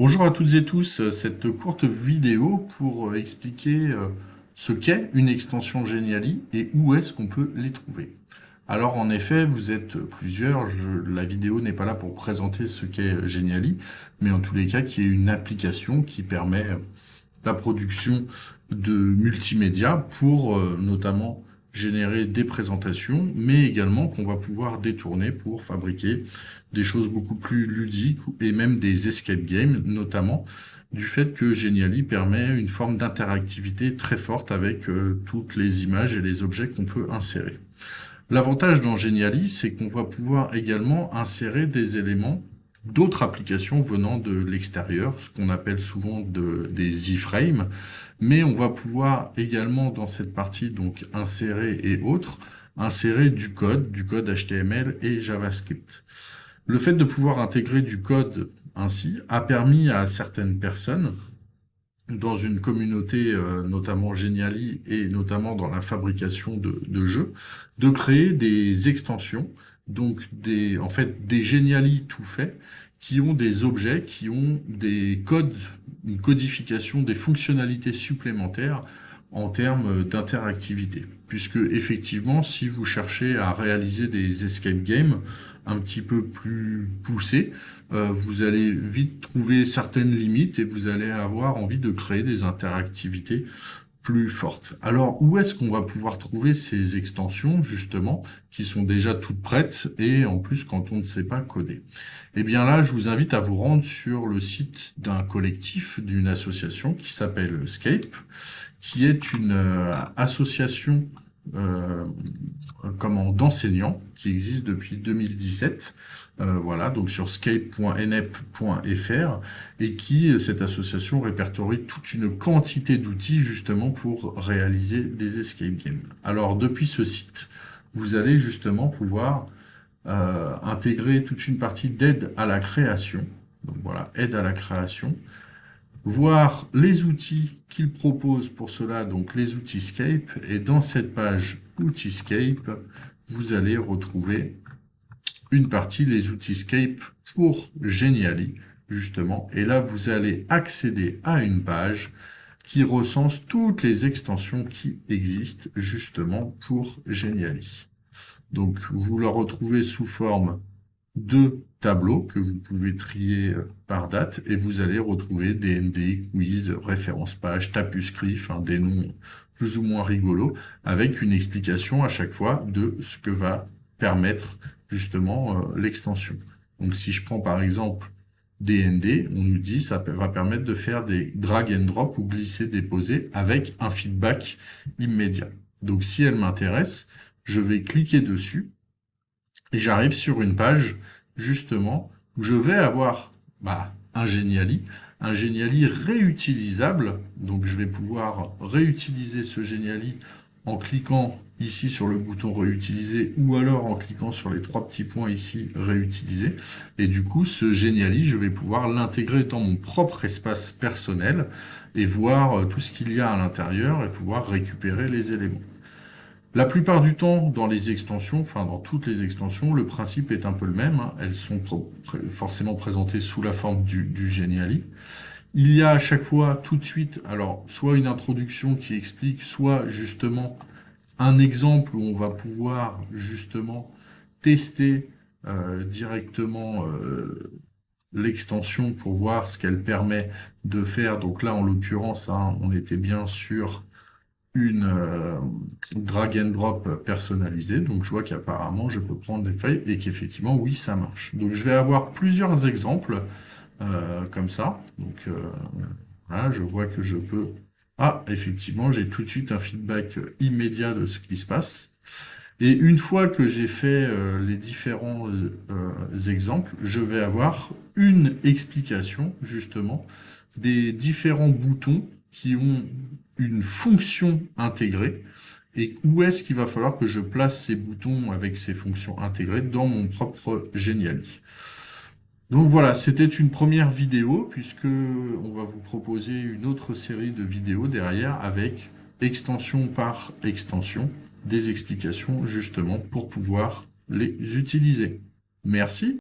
Bonjour à toutes et tous, cette courte vidéo pour expliquer ce qu'est une extension Geniali et où est-ce qu'on peut les trouver. Alors en effet, vous êtes plusieurs, la vidéo n'est pas là pour présenter ce qu'est Geniali, mais en tous les cas qui est une application qui permet la production de multimédia pour notamment générer des présentations, mais également qu'on va pouvoir détourner pour fabriquer des choses beaucoup plus ludiques et même des escape games, notamment du fait que Geniali permet une forme d'interactivité très forte avec toutes les images et les objets qu'on peut insérer. L'avantage dans Geniali, c'est qu'on va pouvoir également insérer des éléments d'autres applications venant de l'extérieur, ce qu'on appelle souvent des iframes, mais on va pouvoir également dans cette partie donc insérer et autres, insérer du code HTML et JavaScript. Le fait de pouvoir intégrer du code ainsi a permis à certaines personnes dans une communauté notamment Geniali et notamment dans la fabrication de jeux, de créer des extensions, donc en fait des Geniali tout faits, qui ont des objets, qui ont des codes, une codification, des fonctionnalités supplémentaires en termes d'interactivité. Puisque effectivement, si vous cherchez à réaliser des escape games un petit peu plus poussés, vous allez vite trouver certaines limites et vous allez avoir envie de créer des interactivités plus fortes. Alors, où est-ce qu'on va pouvoir trouver ces extensions, justement, qui sont déjà toutes prêtes et en plus quand on ne sait pas coder? Eh bien là, je vous invite à vous rendre sur le site d'un collectif, d'une association qui s'appelle Scape, qui est une association euh, d'enseignants qui existe depuis 2017. Voilà, donc sur scape.nep.fr et qui, cette association, répertorie toute une quantité d'outils justement pour réaliser des escape games. Alors depuis ce site, vous allez justement pouvoir intégrer toute une partie d'aide à la création. Donc voilà, aide à la création, voir les outils qu'il propose pour cela, donc les outils Scape, et dans cette page outils Scape, vous allez retrouver une partie, les outils Scape pour Geniali, justement, et là vous allez accéder à une page qui recense toutes les extensions qui existent justement pour Geniali. Donc vous la retrouvez sous forme deux tableaux que vous pouvez trier par date et vous allez retrouver DND, quiz, référence page, tapuscrit, enfin des noms plus ou moins rigolos avec une explication à chaque fois de ce que va permettre justement l'extension. Donc si je prends par exemple DND, on nous dit ça va permettre de faire des drag and drop ou glisser déposer avec un feedback immédiat. Donc si elle m'intéresse, je vais cliquer dessus et j'arrive sur une page, justement, où je vais avoir un Geniali réutilisable. Donc je vais pouvoir réutiliser ce Geniali en cliquant ici sur le bouton réutiliser ou alors en cliquant sur les trois petits points ici réutiliser. Et du coup, ce Geniali, je vais pouvoir l'intégrer dans mon propre espace personnel et voir tout ce qu'il y a à l'intérieur et pouvoir récupérer les éléments. La plupart du temps, dans les extensions, enfin dans toutes les extensions, le principe est un peu le même, hein. Elles sont forcément présentées sous la forme du Geniali. Il y a à chaque fois tout de suite, alors soit une introduction qui explique, soit justement un exemple où on va pouvoir justement tester directement l'extension pour voir ce qu'elle permet de faire. Donc là, en l'occurrence, hein, on était bien sur une drag and drop personnalisée. Donc je vois qu'apparemment je peux prendre des feuilles et qu'effectivement oui ça marche. Donc je vais avoir plusieurs exemples comme ça. Donc voilà, je vois que je peux. Ah, effectivement, j'ai tout de suite un feedback immédiat de ce qui se passe. Et une fois que j'ai fait les différents exemples, je vais avoir une explication justement des différents boutons qui ont une fonction intégrée et où est-ce qu'il va falloir que je place ces boutons avec ces fonctions intégrées dans mon propre Geniali. Donc voilà, c'était une première vidéo puisque on va vous proposer une autre série de vidéos derrière avec extension par extension des explications justement pour pouvoir les utiliser. Merci.